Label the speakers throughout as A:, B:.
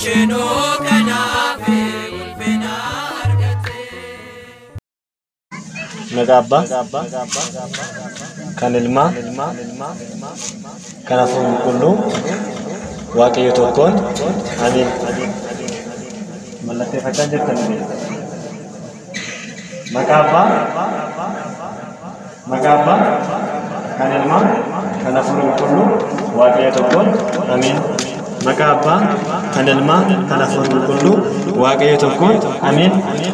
A: Isheno kanafe ulfina argate.
B: Nagabba kan ilma kan hafuura qulqulluu waaqayyo tokkoon amiin. Mallateeffachaa jirtan Magabba kan ilma kan hafuura qulqulluu waaqayyo tokkoon amiin. Magabba kan ilma kan hafuura qulqulluu waaqayyo tokkoon amiin.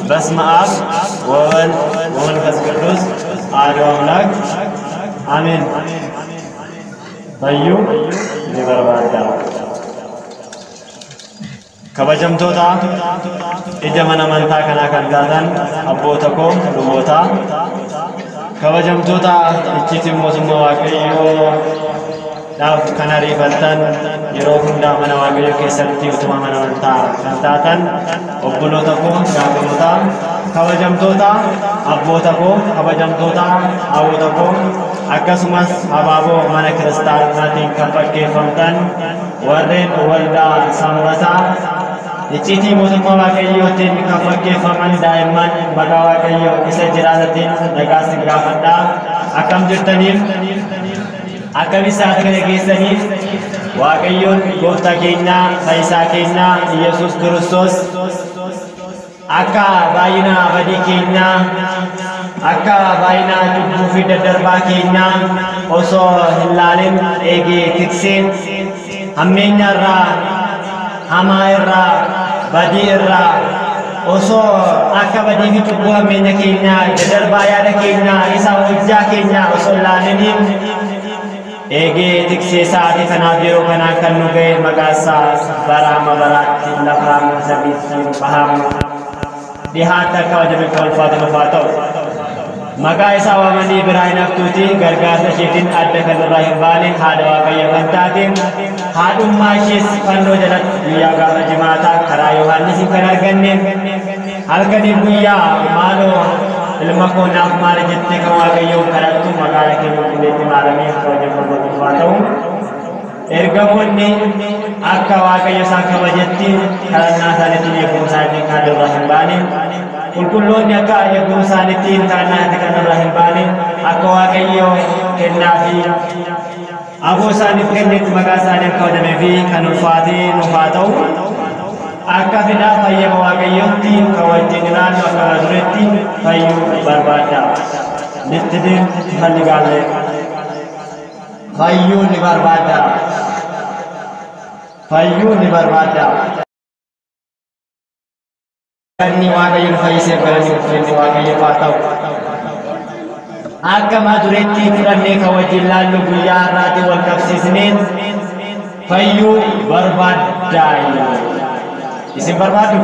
B: በስመ አብ ወወልድ ወመንፈስ ቅዱስ አሐዱ አምላክ አሜን። Fayyu ni barbaada. Kabajamtoota ija mana amantaa kanaa kan taatan abboota koo luboota, kabajamtoota icciitiin mootummaa Waaqayyoo dhaaf kan ariifattan yeroo hundaa mana Waaqayyoo keessatti utuma mana amantaa kan taatan obboloota koo gaafatoota, kabajamtoota abboota koo, kabajamtoota haawwota koo, akkasumas abaaboo mana kiristaanaatiin kan fakkeeffamtan warreen waldaa Sanbataa icciitii mootummaa Waaqayyootiin kan fakkeeffaman daa'imman maqaa Waaqayyoo isa jiraatatiin nagaa isin gaafadhaa. Akkam jirtaniif akkam isaati kana geessaniif Waaqayyoon gooftaa keenya fayyisaa keenya Yesuus Kiristoos akka baay'ina badii keenya akka baay'ina cubbuu fi daddarbaa keenya osoo hin laalin eegee tikseen hammeenya irraa hamaa irraa badii irraa osoo akka badii fi cubbuu hammeenya keenya daddarbaa yaada keenya isa hojjaa keenya osoo hin laaliniin eegee tiksee sa'aatii kanaaf yeroo kanaa kan nu ga'e maqaa isaa baraama baraatti lafaa sabiitti bahamu dhihaata akka wajjin kan ulfaatu lafaa ta'u. Maqaa isaa waamanii biraa hin haftuuti gargaarsa isheetiin adda kan irraa hin baane haadha Waaqayyo kan taate haadhummaa ishees fannoo jalatti guyyaa gaafa jimaataa karaa Yohaannisiin kan arganne halkanii guyyaa maaloo ilma koo naaf maali jettee kan Waaqayyoon kadhattu maqaa keenya qulqulleetti maalamee akka wajjin ulfaa ta'u. Ergamoonni akka Waaqayyo isaan kabajetti kadhannaa isaaniitiin eegumsa isaaniitiin kan irraa hin baane qulqulloonni akka eegumsa isaaniitiin kadhannaa kan irraa hin baane akka Waaqayyo kennaa fi aboo isaaniif kennetti maqaa isaanii akka wadamee fi kan ulfaatee nuuf haa ta'u. Akka fedhaa fayyama Waaqayyootti kan wajjin ilaallu akka duretti fayyuu barbaadda. Littidin falli gaalee fayyuu ni barbaadda. Fayyuu ni barbaadda. Kanni Waaqayyoon fayyisee galanii uffanni Waaqayyoof haa ta'u. Akka madureetti fudhannee kan wajjin ilaallu guyyaa har'aatiin wal qabsiisneen fayyuu barbaaddaa. Isin barbaadu?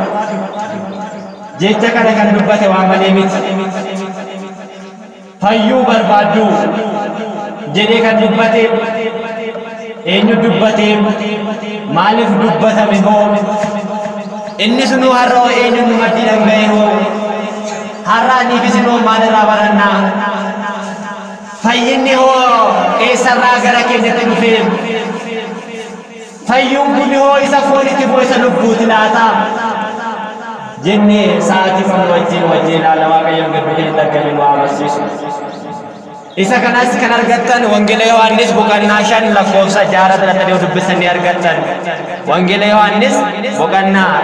B: Jecha kana kan dubbate waan malee miti. Fayyuu barbaaddu jedhee kan dubbate eenyu dubbate maaliif dubbatame hoo? Inni sunuu har'a eenyu nu maddii dhanga'e hoo? Har'a aniif isinoo maalirraa barannaa? Fayyinni hoo eessarraa gara keenyatti dhufee? Fayyuun kun hoo isa foonitti moo isa lubbuuti laata? Jennee sa'aatii kan wajjin ilaala Waaqayyoon gabbilee dhaggalee nu agarsiisu. Isa kanas kan argattan Wangeela Yohaannis boqonnaa 5 lakkoofsa 6 irratti dubbisanii argattan. Wangeela Yohaannis boqonnaa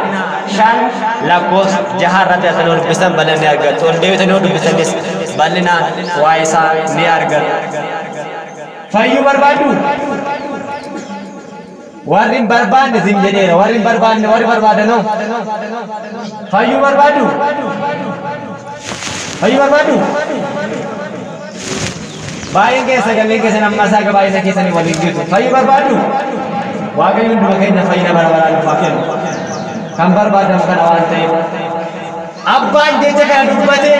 B: 5 lakkoofsa 6 irratti dubbisan bal'inaan argattu. Deebitanii dubbisanis bal'inaan waa'ee isaa ni argattu. Fayyuu barbaaddu? Warri barbaadne sin jedheera. Warri barbaadanoo fayyuu barbaaddu? Fayyuu barbaaddu? Baay'een keessa galleen keessa namni isaa gabaayina keessanii waliin jirtu. Fayyuu barbaaddu? Waaqayyoon duba keenya fayyina bara baraan dhufaa kennu. Kan barbaadamu kana waan ta'eef. Abbaan jecha kana dubbate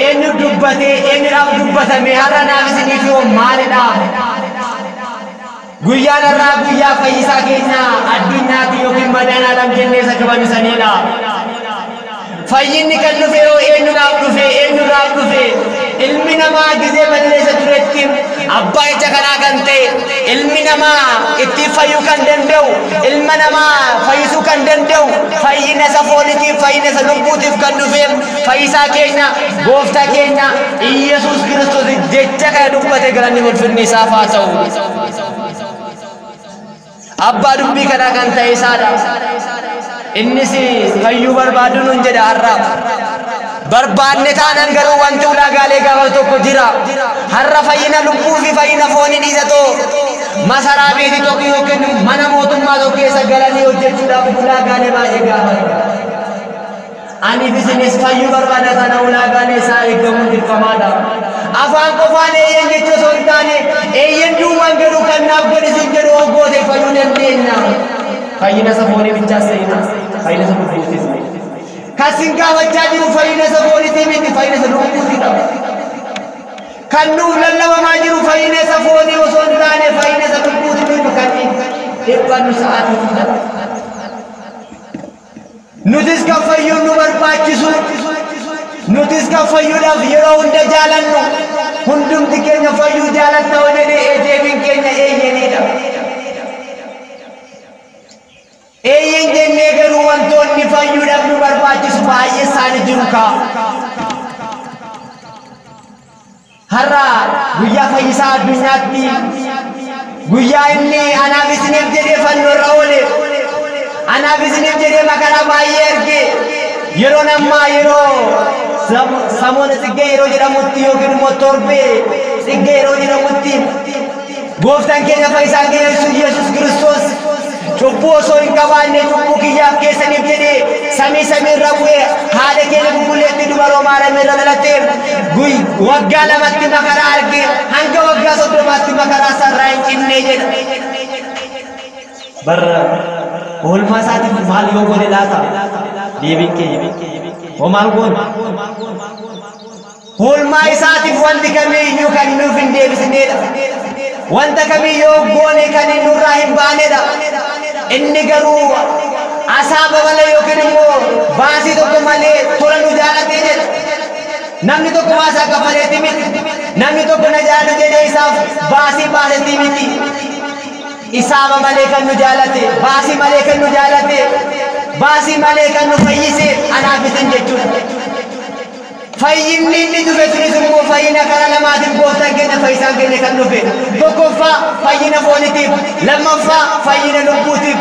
B: eenyu dubbate eenyudhaaf dubbatame har'a naaf isiniif yoo maalidha? Guyyaan irraa guyyaa fayyisaa keenya addunyaatti yookiin madaanaadhaan jennee isa kabanisaniidha. Fayyinni kan dhufe yoo eenyudhaaf dhufe eenyurraaf dhufe
C: ilmi namaa gizee balleessa turetti abbaa ija kanaa kan ta'e ilmi namaa itti fayyuu kan danda'u ilma namaa fayyisuu kan danda'u fayyina isa fooniitiif fayyina isa lubbuutiif kan dhufeef fayyisaa keenya gooftaa keenya Iyesuus Kiristoos jecha kana dubbate galanni ulfinni isaaf haa ta'u. Abbaa dubbii kanaa kan ta'e isaadha. Innis fayyuu barbaadu nun jedha har'a. Barbaanne taanaan garuu wanti ulaagaalee gaafatu tokko jira. Har'a fayyina lubbuu fi fayyina foonii dhiisatoo masaraa beetii tokko yookiin mana mootummaa tokko keessa galanii hojjechuudhaaf ulaagaalee baay'ee gaafatu. Ani bisinis fayyuu barbaada sana ulaagaalee isaa eeggamuun dirqamaadha. Afaan qofaan eeyyen jechuu osoo hin taane eeyyen duumaan garuu kan naaf godhisin jedhu hoggoote fayyuu dandeenya. Fayyina isa foonii bichaas ta'ina fayyina isa lubbuutis kasin gaafachaa jiru fayyina isa fooniitii miti fayyina isa lubbuutiidha. Kan nuuf lallabamaa jiru fayyina isa foonii osoo hin taane fayyina isa lubbuutiif kan dhiphannu sa'aatii fudhata. Nutis kan fayyuun nu barbaachisu nutis kan fayyuudhaaf yeroo hunda jaalannu hundumti keenya fayyuu jaalanna jedhee deebiin keenya eeyyenidha. Eeyyen jennee garuu wantoonni fayyuudhaaf nu barbaachisu baay'ee isaanii jiru kaa. Har'a guyyaa fayyisaa addunyaatti guyyaa inni anaaf isiniif jedhee fannoo irra oole anaaf isiniif jedhee makaraa baay'ee erge yeroo nammaa yeroo samoona xiqqee yeroo jedhamutti yookiin immoo torbee xiqqee yeroo jedhamutti gooftaan keenya fayyisaan keenya Yesuus Kiristoos cubbuu osoo hin qabaanne cubbuu kiyyaaf keessaniif jedhee samii irra bu'ee haadha keenya qulqulleetti dubaroo Maariyaam irra dhalatee waggaa lamatti makaraa arge hanga waggaa 30tti makaraa sarraa hin cinne jedha. Barra oolmaa isaatiif maal yoo godhe laata deebiin keenya hoo maal goone oolmaa isaatiif wanti kamiiyyuu kan nuuf hin deebisneedha. Wanta kamiiyyuu goone kan nurraa hin baanedha. Inni garuu asaaba malee yookiin immoo baasii tokko malee tola nu jaalatee jedha. Namni tokko waasaa kafaleeti miti. Namni tokko na jaalatu jedhee isaaf baasii baasetii miti. Isaaba malee kan nu jaalate, baasii malee kan nu jaalate, baasii malee kan nu fayyise anaaf isin jechuudha. Fayyinni inni dhufe sunis immoo fayyina karaa lamaatiin gooftaan keenya fayyisaan keenya kan dhufe. Tokkoffaa fayyina fooniitiif, lammaffaa fayyina lubbuutiif.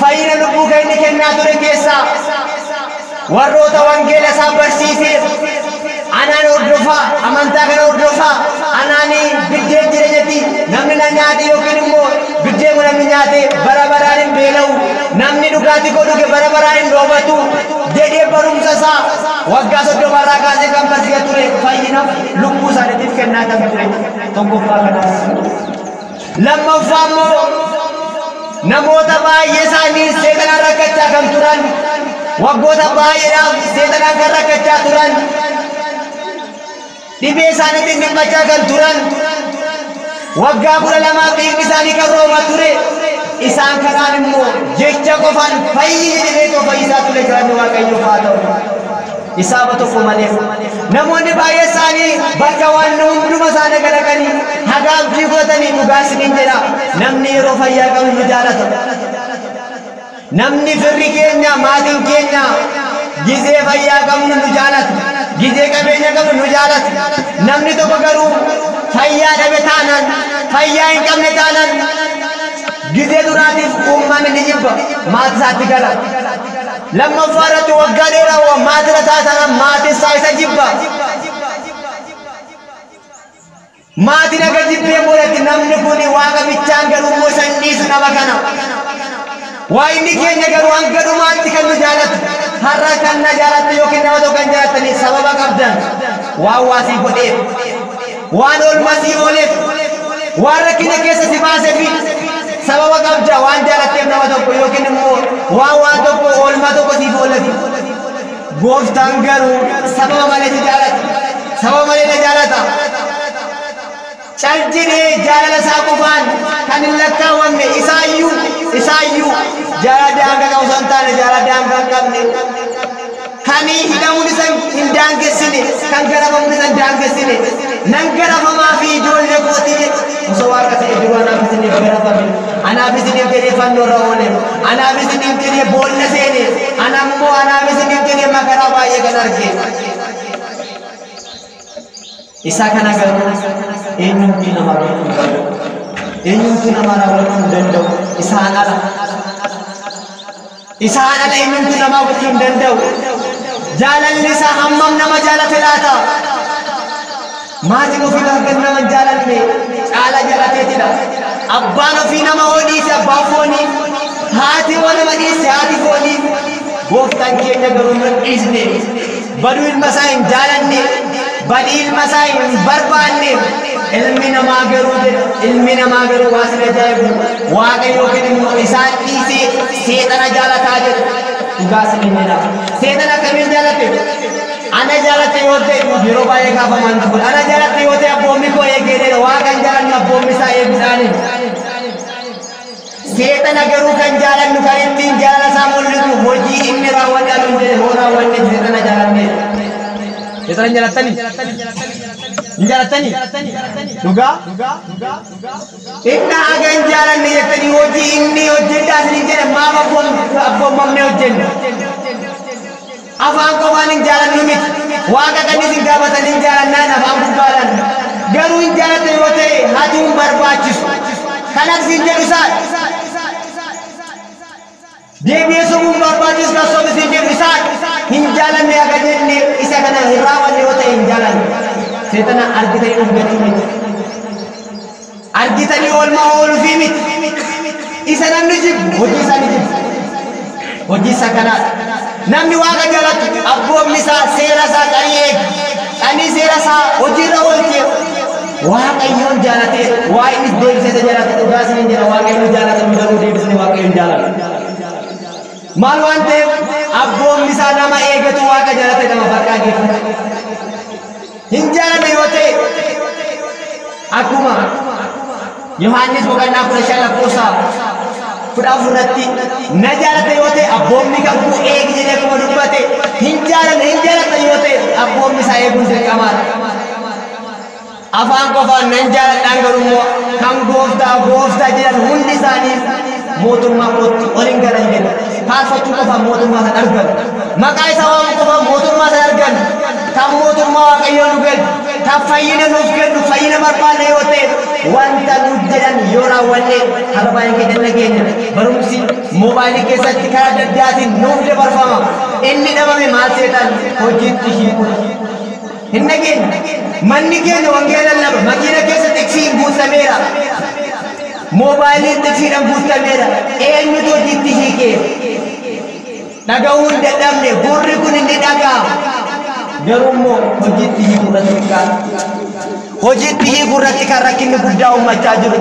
C: Fayyina lubbuu kan inni kennaa ture keessaa warroota wangeela isaa barsiisee anaan hordofaa amantaa kana hordofaa anaanii biddeen jireenyatti namni na nyaate yookiin immoo biddeen namni nyaate bara baraan hin beela'u namni dhugaatii koo dhuge bara baraan hin dhoobatu jedhee barumsa isaa waggaa 30 irraa kaasee kan barsiisaa ture fayyina lubbuu isaaniitiif kennaa kan ture tokkoffaa kanaas. Lammaffaa immoo namoota baay'ee isaanii seexanaan rakkachaa kan turan waggoota baay'eedhaaf seexanaan kan rakkachaa turan dhibee isaaniitiin dhiphachaa kan turan waggaa 12 dhiigni isaanii kan roomaa ture isaan kanaan immoo jecha qofaan fayyine jedhee fayyisaa ture galanni Waaqayyoof haa ta'u. Isaaba tokko malee namoonni baay'ee isaanii bakka waan hunduma isaanii galaqanii hagaa abdii godhatanii dhugaasiniin jedha namni yeroo fayyaa qabu nu jaalata. Namni firri keenya maatiin keenya gizee fayyaa qabnu nu jaalata. Gizee qabeenya qabnu nu jaalata. Namni tokko garuu fayyaa dhabe taanaan fayyaa hin qabne taanaan gizee duraatiif uumame ni jibba maatii isaatti gala. Lammaffaa irratti waggaa dheeraa maatii irra taasisan maatii isaa isa jibba. Maatiin akka jibbee boodatti namni kun waaqa bichaan garuu immoo isa hin dhiisu nama kana. Waaqni keenya garuu hanga dhumaatti kan nu jaalatu. Har'a kan na jaalatu yookiin nama tokko kan jaalatanii sababa qabdan waan waasii godheef waan oolmaa sii ooleef waan rakkina keessa si baaseef sababa qabda waan jaalatteef nama tokko yookiin immoo waan tokko oolmaa tokko siif ooleef. Gooftaan garuu sababa malee si jaalata. Sababa malee na jaalata. Caljidee jaalala isaa qofaan kan hin lakkaawwanne isaayyuu jaalala daangaa qabu osoo hin taane jaalala daangaa hin qabne kani hidhamuun isa hin daangessine kan garafamuun isa hin daangessine nan garafamaa fi ijoollee kootii jedhe osoo waaqa ta'e jiru anaaf isiniif garafame anaaf isiniif jedhee fannoo irra oole anaaf isiniif jedhee boolla seene anammoo anaaf isiniif jedhee makaraa baay'ee kan arge isa kana garuu eenyumti nama beekuu hin danda'u eenyumti nama raawwachuu hin danda'u isaan ala eenyumti nama gochuu hin danda'u jaalalli isaa hammam nama jaalate laata maatiin ofii kan nama jaalanne caala jaalateetidha abbaan ofii nama hodhiise abbaa foonii haati waan nama dhiise haati foonii gooftaan keenya garuu hin dhiisne baduu ilma isaa hin jaalanne badii ilma isaa hin barbaanne ilmi namaa garuu waa sin ajaa'ibu waaqayyo yookiin immoo isaan dhiisee seexana jaalataa jedhu dhugaa sin hin jedha seexana akkamiin jaalate ana jaalate yoo ta'e yeroo baay'ee kaafamaan kun ana jaalate yoo ta'e abboommi koo eegeedha waaqan jaalannu abboommi isaa eebisaanii seexana garuu kan jaalannu kan ittiin jaalala isaa mul'isu hojii inni raawwadhalu hin jedhe hoo raawwanne seexana jaalanne seexana jaalattanii dhugaa inni hagan jaalanne jettanii hojii inni hojjedhaa isin jedhe maaf abboomamne hojjenne afaan qofaan hin jaalannu miti waaqa kan isin gaafatan hin jaalannaan afaan gubbaadhaan garuu hin jaalatte yoo ta'e hati hin barbaachisu kan isin jedhu isaa deebi'ee sobuun barbaachisu kan sobu isin jedhu isaa hin jaalanne akka jenne isa kana hin raawwanne yoo ta'e hin jaalanne seexana argitanii dhugachuu miti argitanii oolmaa oolufii miti isa namni jibbu hojii isaa ni jibbu hojii isaa kanaadha namni waaqa jaalatu abboommi isaa seera isaa qanii seera isaa hojiirra oolchee waaqayyoon jaalatee waa inni deebisee jaalate dhugaa isin jedha waaqayyoon jaalatan garuu deebisanii waaqayyoon jaalatu maal waan ta'eef abboommi isaa nama eegatu waaqa jaalate nama farqaa geeffata hin jaalate yoo ta'e akkuma Yohaannis boqonnaa 15 lakkoofsa 14 na jaalate yoo ta'e abboommi kan kuu eegi jedhee akkuma dubbate hin jaalate yoo ta'e abboommi isaa eeguun dirqamaadha afaan qofaan nan jaaladhaan garuu kan gooftaa jedhan hundi isaanii mootummaa kootti ol hin galan jedhu faarfachuu qofaan mootummaa san argan maqaa isaa waamuu qofaan mootummaa san argan kan mootummaa waaqayyoo nu kennu kan fayyina nuuf kennu fayyina barbaanne yoo ta'e wanta nuuf jedhan yoo raawwanne haala baay'ee keenya nageenya barumsi moobaayilii keessatti karaa adda addaatiin nuuf dabarfama inni dhabame maal seetan hojiitti hiikudha hin nageenya manni keenya wangeela laba makiina keessatti eksiin guutameera moobaayilii eksiidhaan guutameera eenyutu hojiitti hiikee dhaga'uu hin dadhabne gurri kun inni dhagaa garuu immoo hojiitti hiikurratti kan rakkinni guddaa uumachaa jiru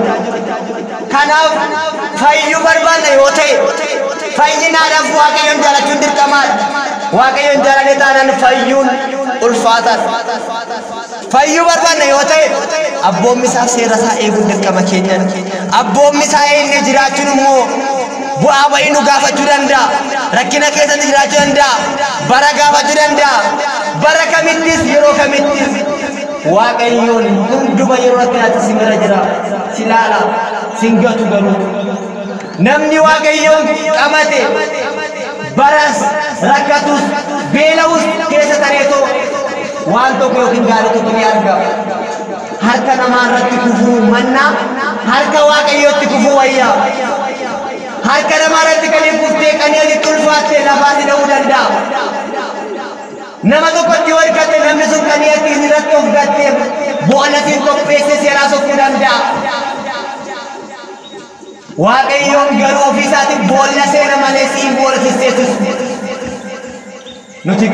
C: kanaaf fayyuu barbaanna yoo ta'e fayyinaadhaaf waaqayyoon jaalachuun dirqamaadha waaqayyoon jaalate taanaan fayyuun ulfaataadha fayyuu barbaanna yoo ta'e abboommi isaa seera isaa eeguun dirqama keenya abboommi isaa eegnee jiraachuun immoo bu'aa ba'ii nu gaafachuu danda'a rakkina keessatti jiraachuu danda'a bara gaafachuu danda'a bara kamittis yeroo kamittis waaqayyoon hunduma yeroo rakkinaatti si bira jira si laala sin gatu garuu namni waaqayyoon qabate baras rakkatus beela'us keessa tareetoo waan tokko yookiin gaarii tokko ni arga harka namaa irratti kufuu mannaa harka waaqayyootti kufuu wayyaa harka namaa irratti kan kuftee qaneelitti ulfaattee lafaatti dha'uu danda'a nama tokkotti yoo hirkatte namni sun qaneetti irratti of gattee bo'alatiin qopheessee seeraa sokkuu danda'a waaqayyoon garuu ofii isaatiin boolla seena malee siin boolla sisseessus nuti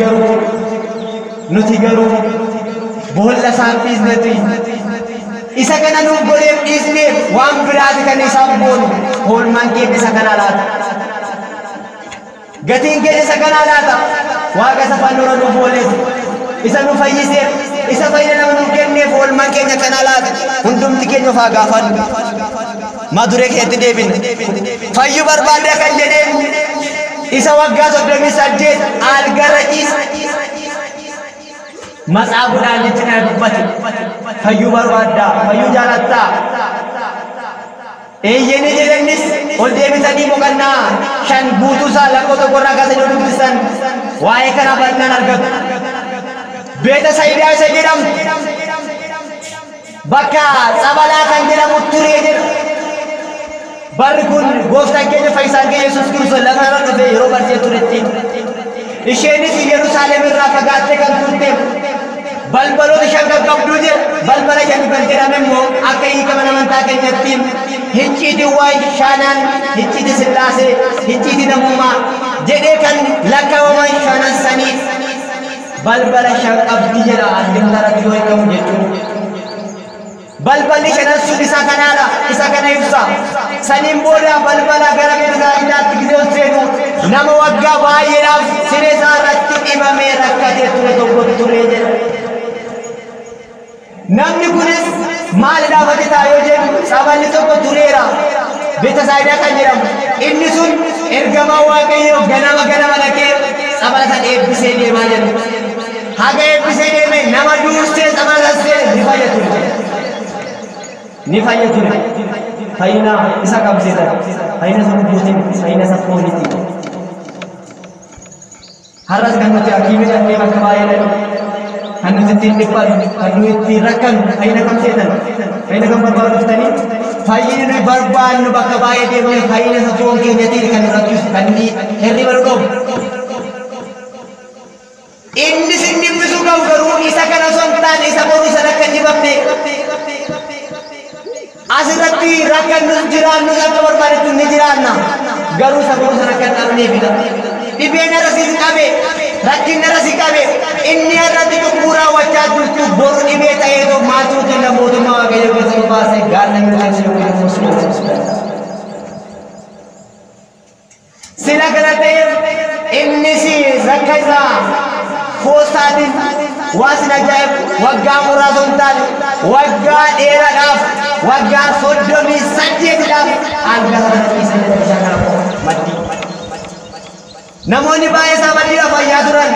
C: garuu boolla isaan dhiisneeti isa kana nuuf godheef dhiisneef waan biraati kan isaan boonu hoolmaan keenya isa kana laata gatiin keenya isa kana laata waaqa isa fannoora nuuf ooleef isa nu fayyiseef isa fayyina nama nuuf kenneef hoolmaan keenya kana laata hundumti keenya ofaa gaafannu maduree keetti deebine fayyuu barbaadde kan jedheen isa waggaa 38 algarra ciisa matsaabuudhaan jecha kana dubbate fayyuu barbaaddaa fayyuu jaalattaa eeyyanii jedhannis ol deebisanii boqonnaa 5 guutuusaa lakkoo tokkorraa kaasanii dubbisan waa'ee kana bal'inaan argatu beeta Sayidaa isa jedhamu bakka Tsabalaa kan jedhamu turee jedhu barri kun gooftaan keenya fayyisaan keenya Yesuus Kiristoos lafa irra dhufe yeroo bartee turetti isheenis Yerusaalem irraa fagaattee kan turte balbaloota 5 qabduu jedhe balbala 5 kan jedhame immoo akka hiikama amantaa keenyatti hicciitii waa'ee shaanaan hicciitii Sillaasee hicciitii namummaa jedhee kan lakkaa'aman shaanaan sanii balbala 5 qabdi jedha addunyaarratti yoo hiikamu jechuudha. balballi shanan sun isa kanaadha isa kana ibsa saniin booda balbala gara Beetsayidaatti gisee seenu nama waggaa baay'eedhaaf siree isaa irratti dhibamee rakkatee ture tokko ture jedha. namni kunis maalidhaaf hojjetaa yoo jedhu Tsaballi tokko tureera Beetsayidaa kan jedhamu inni sun ergamaa Waaqayyoo ganama dhaqee Tsabala san eebbisee deemaa jedhu haga eebbisee deeme nama dursee Tsabala san ni fayyadu fayyina isa qabsiisa fayyina sun buutiin fayyina isa fooniti har'as kan nuti hakiimii dhaqnee bakka baay'ee kan nuti ittiin dhiphannu kan nuti ittiin rakkannu fayyina qabsiisan fayyina kan barbaaduftanii fayyina nuyi barbaannu bakka baay'ee deemnee fayyina isa foon keenyatiin kan nu rakkisu kan inni hirriba nu dhoobu inni sin dhibbisuu qabu garuu isa kana osoo hin taane isa boru isa rakkan dibamne asirratti rakkannus jiraannus akka barbaadetu ni jiraanna garuu isa boru sana kan dhabneefidha dhibeen arrasiis qabe rakkinni arrasii qabe inni irratti cubbuu raawwachaa jirtu boru dhibee ta'eetu maatuu kenna mootummaa Waaqayyo keessa nu baase gaanna midhaansi yookiin sila kana ta'e innis rakka isaa foostaatiin waasin ajaa'ibu waggaa muraasa hin taane waggaa dheeraadhaaf waggaa 38dhaaf angara isaan kana maddi namoonni baay'ee isaa maddiidhaaf fayyaa turan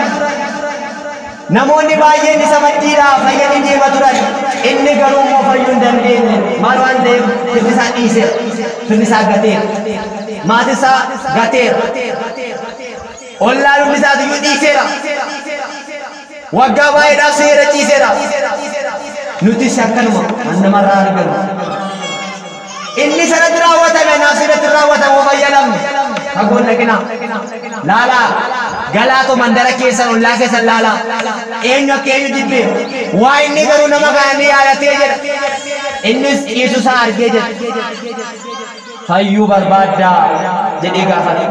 C: namoonni baay'een isa maddiidhaaf fayyanii deema turan inni garuu immoo fayyuu hin dandeenye maal waan ta'eef firri isaa dhiiseera firri isaa gateera maatii isaa gateera ollaan hundi isaatu iyyuu dhiiseera waggaa baay'eedhaaf seera ciiseera nuti akkanuma waan namarraa arganu inni sanatti raawwatame naaf sirratti raawwatamu fayyadamne fagoon dhaqina laala galaato mandara keessan ollaa keessan laala eenyu akka eenyu jibbe waa inni garuu nama kana ni yaadatee jedha innis dhiisu isaa argee jedha fayyuu barbaaddaa jedhee gaafate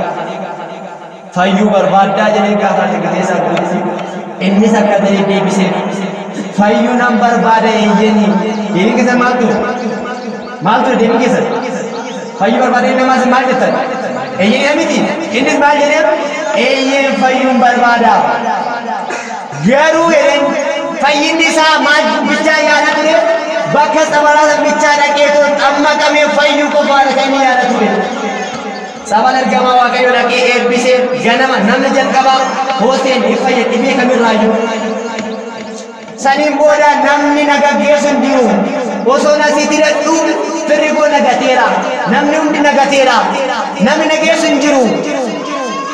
C: fayyuu barbaaddaa jedhee gaafate gateessa guutti innis akka ta'e deebisee fayyuu nan barbaada eeyyanii deebii keessan maaltu deebii keessan fayyuu barbaada inni namaas maal jettan eeyyanii miti innis maal jedhee eeyyeen fayyuun barbaada garuu jedheen fayyinni isaa maal bichaa yaada ture bakka Tsabalaa bichaa dhaqeetu amma qabee fayyuu qofaadha kan inni yaada ture Tsabala ergamaa Waaqayyoo dhaqee eebbisee ganama namni jalqabaa hooseen ifayya dhibee kamirraayyuu saniin booda namni nagaggeessu hin jiru osoo nasiitti dadhuu firri koo nagateera namni hundi nagateera namni nageessu hin jiru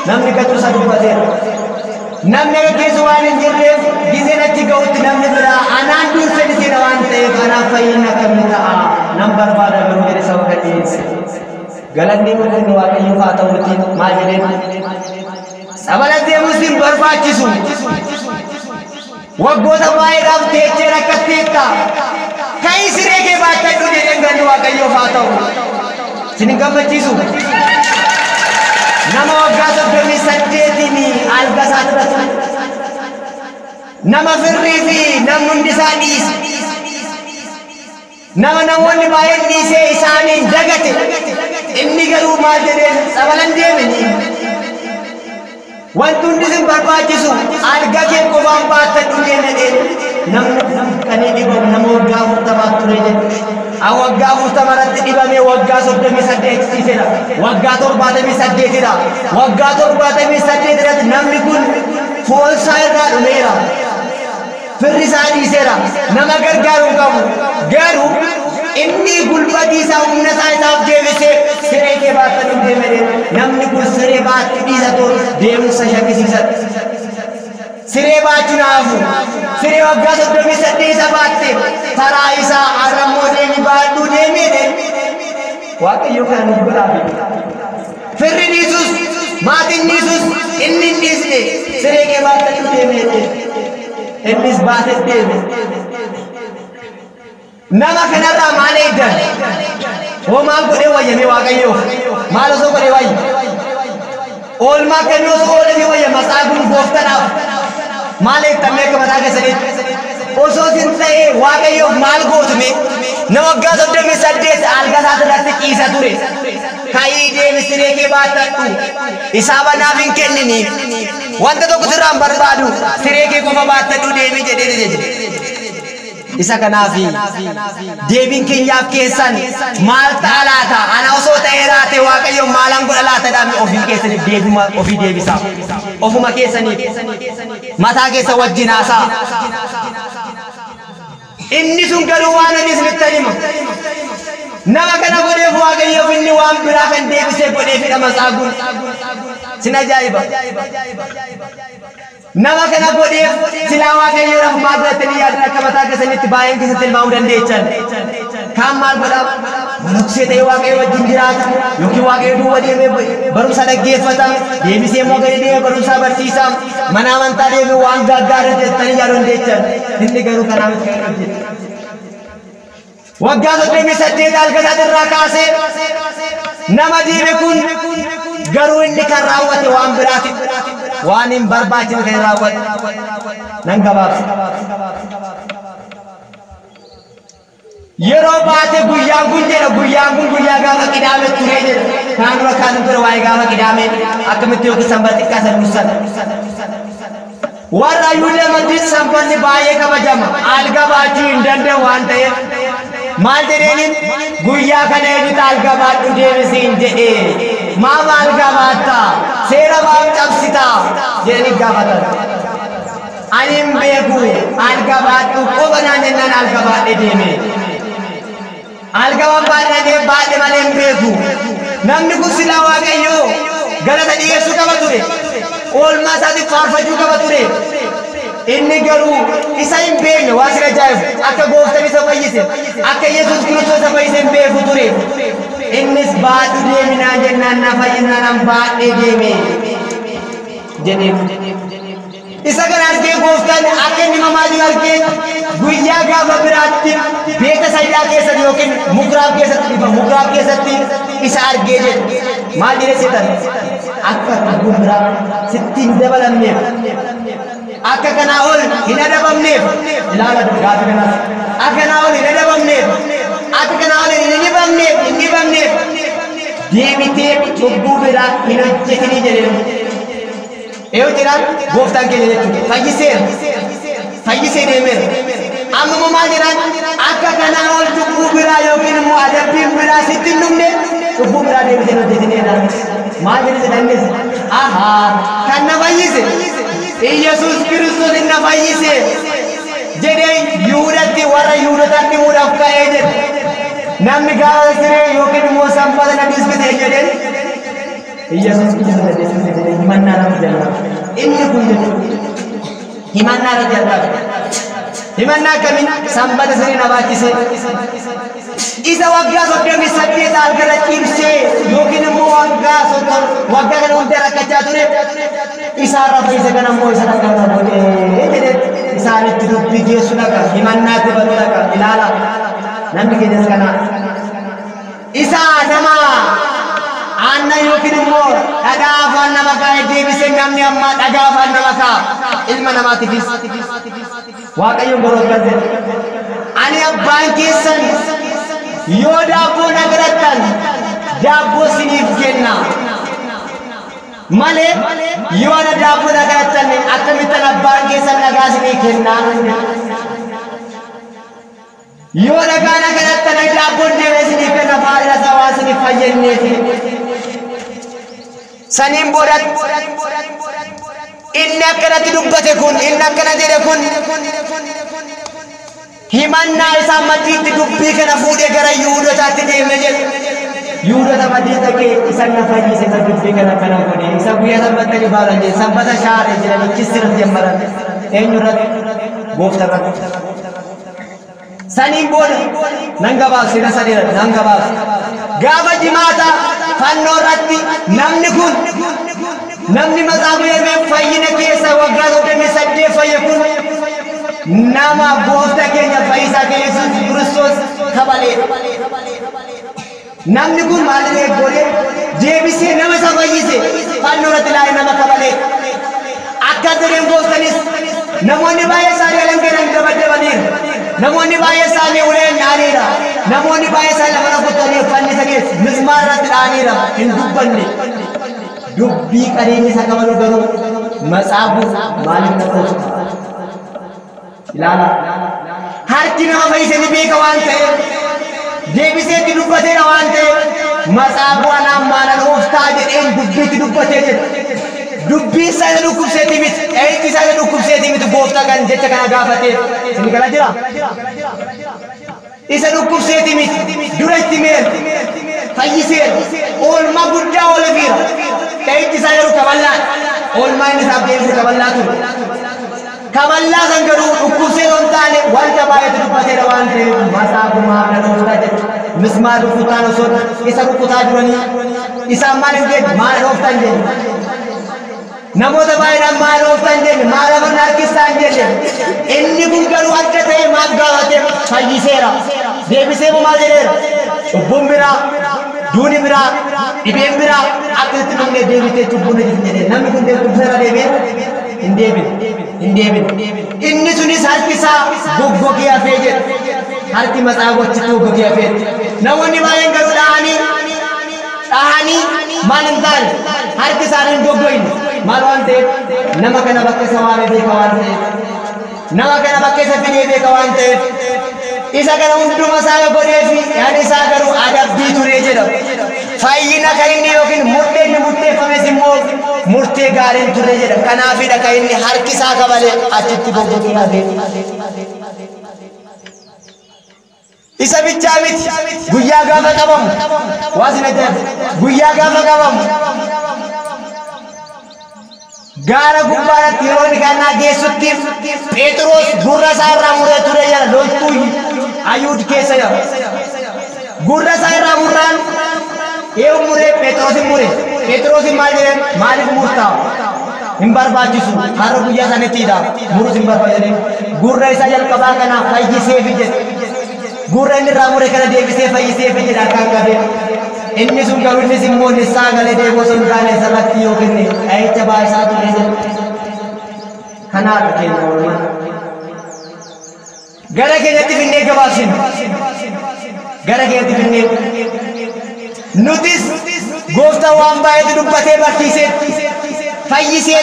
C: namni gatuusa dubbateera namni nagaggeessu waan hin jirreef giseen achi ga'utti namni biraa anaan dursee dhiseera waan ta'eef anaaf fayyinni akkamii ta'a nan barbaada garuu jedhe saba kan dhiyeesse galanni mul'inni Waaqayyoof haa ta'uutti maal jedheen Tsabala deemuus hin barbaachisu waggoota baay'eedhaaf teechee rakkatteetta ka'ii siree kee baachadhu jedheen galanni Waaqayyoof haa ta'u sin hin gammachiisu nama waggaa 38 alga isaa irratti nama firrii fi namni hundi isaa dhiise nama namoonni baay'een dhiisee isaaniin dagate inni garuu maal jedheen Tsabalan deemanii wanti hundi sin barbaachisu alga kee qofaan baattadhu jedheen namni dhibamu nama waggaa 40 ture jedhe. Waggaa 40 dhibame waggaa 38 dha. Waggaa 78 dha. Waggaa 78 irratti namni kun foon isaa irraa dhumeera. Firri isaa dhiiseera. Nama gargaaruu qabu. Garuu inni gulbati isaa humna isaa isaaf deebisee siree kee baatanii deemee namni kun siree baatti dhiisatu deemsa shakkisiisa. Siree baachuunaafu siree waggaa 38 isa baatte karaa isaa arrammoo deemi baadhuu deemee Waaqayyo kan nuuf godhaafi. Firri dhiisus maatiin dhiisus inni hin dhiisne siree kee baatanii deemee innis baatee deeme. Nama kanarraa maal eegdan? Oo maal godhee wayyame Waaqayyo? Maal osoo godhee wayya? Oolmaa kennuu osoo oolanii wayya masaaguun gooftanaaf. Maal eegtan meeqa mataa keessanitti? Osoo sin ta'ee Waaqayyoof maal gootume? Nama waggaa 38 alga isaati irratti ciisa ture. Ka'ii deemi siree kee baatadhu. Isaa banaaf hin kennini. Wanta tokko sirraan barbaadu siree kee qofa baatadhu deemi jedhee jedhe. Isa kanaafi deebiin keenyaaf keessan maal ta'a laata? Ana osoo ta'ee laate Waaqayyo maalan godha laataadhaan ofii keessaniif deebima ofii deebisa. Ofuma keessaniif mataa keessa wajjin haasaa. Inni sun garuu waan ani isinitti hima. Nama kana godheef Waaqayyoof inni waan biraa kan deebisee godheefidha masaaguun. Sin ajaa'iba. Nama kana godheef silaa Waaqayyoodhaaf maal godhatanii yaadan akka mataa keessanitti baay'een keessatti ilmaamuu dandeechan. Kaan maal godhaa? Manuksee ta'ee Waaqayyo wajjin jiraata yookiin Waaqayyo duuba deemee barumsa dhaggeeffata. Deebisee immoo gadi deemee barumsa barsiisa. Mana amantaa deemee waan gaggaarii jettanii yaaduu dandeechan. Inni garuu kanaaf itti kan hojjetu. Waggaa 38 alga isaatirraa kaasee nama deeme kun garuu inni kan raawwate waan biraati. Waan hin barbaachifne kan raawwate. Nan gabaabsa. Yeroo baate guyyaan kun jedha guyyaan kun guyyaa gaafa qidaame ture jedha. Kaan dura kaan ture waa'ee gaafa qidaame akkamitti yookiin sanbata xiqqaa san dursata. Warra Yihudaa maddiin sanbanni baay'ee kabajama. Alga baachuu hin danda'u waan ta'eef. Maal jedheenin guyyaa kana eenyutu alga baadhu deebisiin jedhee. Maama alga baatta seera maaf cabsita jedhanii gaafatan. Ani hin beeku alga baadhu qofa naan jennaan alga baadhee deeme. Alga waan baadhee baadhee malee hin beeku. Namni kun silaa Waaqayyo galata dhiyeessuu qaba ture. Oolmaa isaatiif faarfachuu qaba ture. Inni garuu isa hin beekne waan sin ajaa'ibu akka gooftaan isa fayyise akka Yesuus Kiristoos isa fayyise hin beeku ture. Innis baadhu deeminaan jennaan na fayyinaan baadhee deeme jedhee. Isa kana argee gooftaan akka inni mamaatiin argee guyyaa gaafa biraatti beeka sayyaa keessatti yookiin mukuraaf keessatti isa argee jedhu. Maal jedhee seetan? Akka gumbiraa sitti hin dabalamneef. Akka kanaa ol hin adabamneef. Ilaala gaafa kanaas. Akka kanaa ol hin adabamneef. Akka kanaa ol hin dhibamneef. Deebitee cubbuu biraa hin hojjetinii jedhee. Eeyyuu jedhaan gooftaan keenya jechuudha. Fayyisee deemeera. Amma maal jedhaan akka kanaa ol cubbuu biraa yookiin immoo adabbiin biraa sitti hin dhumne cubbuu biraa deebitee hojjetineedha. Maal jedhannes kan na fayyise Yesuus Kiristoos na fayyise jedhee Yihudaatti warra Yihudotaatti himuudhaaf ka'ee jedhe. Namni gaafa siree yookiin immoo sanbata na dhiisbite jedheen Yesuus Kiristoos jedhee himannaa nama jalqabe. Inni kun jechuudha himannaa nama jalqabe. Himannaa akkamiin sanbata siree na baachise. Isa waggaa 38 algara cimsee yookiin immoo waggaa kana hundi rakkachaa ture. Isaarra fayyise kana immoo isa dhaqaa godhee jedhee isaanitti dubbii geessu dhaqa himannaatti baluu dhaqa ilaala. Namni keenyas kana isa nama aannan yookiin immoo dhagaa afaan nama kaa'ee deebisee namni amma dhagaa afaan nama kaa'a ilma namaatiifis Waaqayyoon garuu akkas jedhe. Ani abbaan keessan yoo daabboo nagarattan daabboo siniif kenna malee yoo ana daabboo nagarattan akkamittan abbaan keessan dhagaa sinii kennaa. yoo dhagaana kanatti na daabboon deemesini kana faayida sawaasini fayyadneeti saniin boodat inni akkanatti dubbate kun inni akkana jedhe kun himannaa isaa maddiitti dubbii kana fuudhee gara Yihuudootaatti deeme jedhe Yihuudoota maddii dhaqee isa na fayyise isa dubbii kana godhe isa guyyaa sanbata baalan jedhe sanbata shaare jedhanii kissirratti jammaran eenyurratti gooftarratti saniin booda nan gabaabse na sadira nan gabaabse gaafa jimaata fannoo irratti namni kun namni maqaan eebee fayyina keessa waggaa 28 fayye kun nama gooftaa keenya fayyisaa keenya Yesuus Kiristoos kabalee namni kun maal godhe deebisee nama isa fayyise fannoo irratti laayee nama kabalee akka dureen gooftaanis namoonni baay'ee isaanii alangeedhaan dabadabaniiru namoonni baay'ee isaanii uleen dhaaniira namoonni baay'ee isaanii lafa rafutanii fannisaniis mismaar irratti dhaaniira hin dubbanne dubbii qareenya isa qabalu garuu matsaabuuf maaliif na qoofta ilaala harki nama fayyise ni beeka waan ta'eef deebiseetti dubbateera waan ta'eef matsaabuu anaan maalan ooftaa jedheen dubbiitti dubbatee jedha dubbii isaa isa dhukkubseeti miti eeyti isaa isa dhukkubseeti miti gooftaa kan jecha kana gaafatee isin gala jira isa dhukkubseeti miti dura itti meel fayyisee oolmaa guddaa oolefiira eeyti isaa yeroo kaballaan oolmaa inni isaaf deemse kaballaa ture kaballaa san garuu dhukkubsee yoo taane wanta baay'eetu dubbateera waan ta'eef matsaabuu maalan ooftaa jedha mismaar rukutaan osoo isa rukutaa duranii isaan maal hin jedhu maalan ooftaa hin jedhu namoota baay'inaan maal ooftan jenne maal afaan harkistaan jenne inni kun garuu adda ta'e maal gaafate fayyiseera deebisee maal jedheera cubbuun biraa duuni biraa dhibeen biraa akkasitti dhumne deebitee cubbuun jedhe namni kun deebisee deebee hin deebine inni sunis harkisaa goggogee hafee jedhe harki matsaabochitti goggogee hafee namoonni baay'een garuu dhahanii maal hin taane harki isaanii hin goggoyne maal waan ta'eef nama kana bakka isa waamee beeka waan ta'eef nama kana bakka isa fidee beeka waan ta'eef isa kana hunduma isaa godhee fi yaada isaa garuu adabbii turee jedhama fayyina kan inni yookiin murtee inni murteeffames immoo murtee gaariin turee jedhama kanaafidha kan inni harki isaa kabalee achitti goggogee hafee isa bichaa miti guyyaa gaafa qabamu waasina jedhama guyyaa gaafa qabamu gaara gubbaatti yeroo inni kannaa geessutti Phexros gurra isaa irraa muree ture jala loltuu Ayuud keessa jira gurra isaa irraa murraan eewu muree Phexrosin maal jedheen maaliif murtaa hin barbaachisu har'a guyyaa sanattiidha murus hin barbaadne gurra isaa jalqabaa kana fayyisee jedhe gurra inni irraa muree kana deebisee fayyisee jedhe akkaan qabee inni sun garuu innis immoo nissaa galee deeboo sun gaana isarratti yoo kenne dhahicha baayisaa ture jedhe kanaadha keenya oolmaa gara keenyatti finnee gabaabsinu gara keenyatti finnee nutis gooftaa waan baay'eetu dubbatee barsiisee fayyisee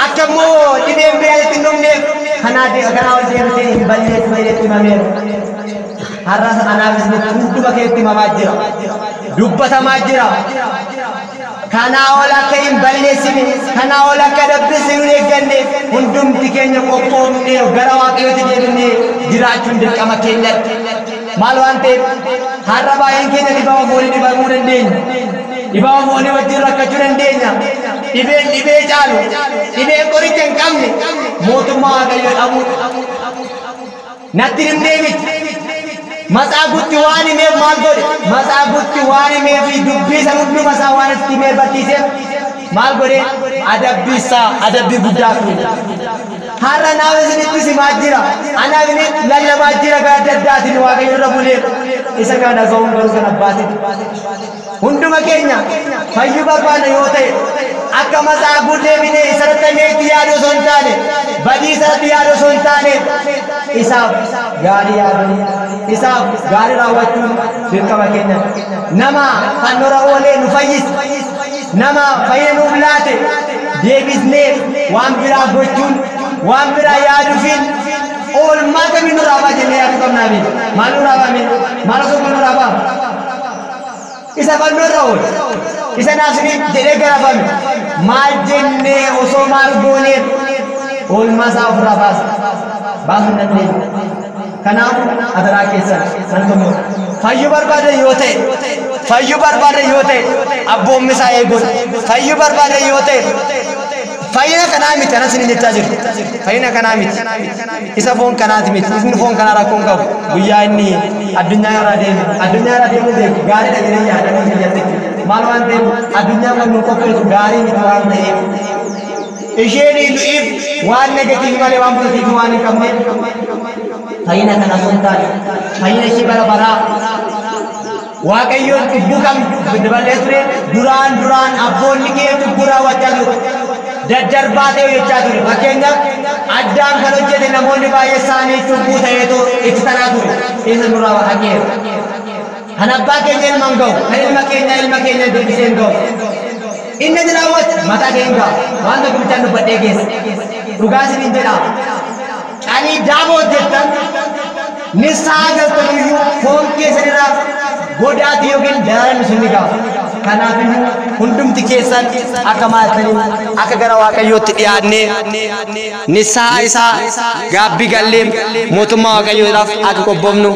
C: akka immoo dhibeen biraatti hin dhumneef kanaa ol deemtee hin balleessu fayyadatti himameera har'as anaafis hunduma keetti himamaa jira dubbatamaa jira kanaa ol akka hin balleessine kanaa ol akka dabbisne hin eegganne hundumti keenya qophoofnee gara waaqayyootti deebinee jiraachuun dirqama keenyatti maal waan ta'eef har'a baay'een keenya dhibama foonii dhibamuu dandeenya dhibama foonii wajjin rakkachuu dandeenya dhibee caalu dhibee qoricha hin qabne mootummaa waaqayyoo dhabuu natti himnee miti matsaabutti waan himeef maal godhe matsaabutti waan himeef dubbii san hunduma isaa waan itti himee barsiiseef maal godhe adabbii guddaa ture har'a naaf isinitti simaa jira anaaf inni lallabaa jira gara adda addaatiin waaqayyo irra buleef isa kana dhaga'uun garuu kan abbaatitti hunduma keenya fayyuu barbaanna yoo ta'e akka matsaabuu deebinee isarratti meetti yaadu osoo hin taane badii isarratti yaadu osoo hin taane isaaf gaarii yaaduu isaaf gaarii raawwachuun dirqama keenya nama fannora oolee nu fayyise nama fayyina nuuf laate deebisnee waan biraa gochuun waan biraa yaaduufiin oolmaa kamiin nurraa ba'a jennee yaaduu qabnaafi maal nurraa ba'a maal osoo kun nurraa ba'a isa fannoo irra ool isa naasanii jedhee garafame maal jennee osoo maal goonee oolmaa isaa ofirraa baasuu hin dandeenye. Kanaaf adaraa keessan nan tumuu fayyuu barbaade yoo ta'e abboommi isaa eeguun fayyuu barbaade yoo ta'e fayyina kanaa miti anas ni jechaa jiru fayyina kanaa miti isa foon kanaati miti isni foon kanaa rakkoon qabu guyyaa inni addunyaa irraa deemu beeku gaarii dha jedhee yaadanii biyyattitti maal waan ta'eef addunyaa kan nu qopheessu gaarii miti waan ta'eef isheen du'iif waan negatiiv malee waan positiiv waan hin qabne fayyina kana sun taane fayyina ishee bara baraa waaqayyoon cubbuu kam dabalee ture duraan abboonni kee cubbuu raawwachaa jiru daddarbaa ta'e jechaa ture fakkeenyaaf addaan kan hojjete namoonni baay'ee isaanii cubbuu ta'eetu itti tanaa ture isa nurraa hageera kan abbaa keenya ilmaan ga'u kan ilma keenya deebisee hin ga'u inni jiraawwat mataa keenya wanta guddaa dubbadhee geessa dhugaa isiniin jedhaa ani daaboo hojjettan nisaa galtaniyyuu foon keessanirraa godaati yookiin daraan sun ni gaafa kanaafiyyuu hundumti keessan akka maatanii akka gara waaqayyootti dhiyaannee nisaa isaa gaabbii gallee mootummaa waaqayyoodhaaf akka qophoofnu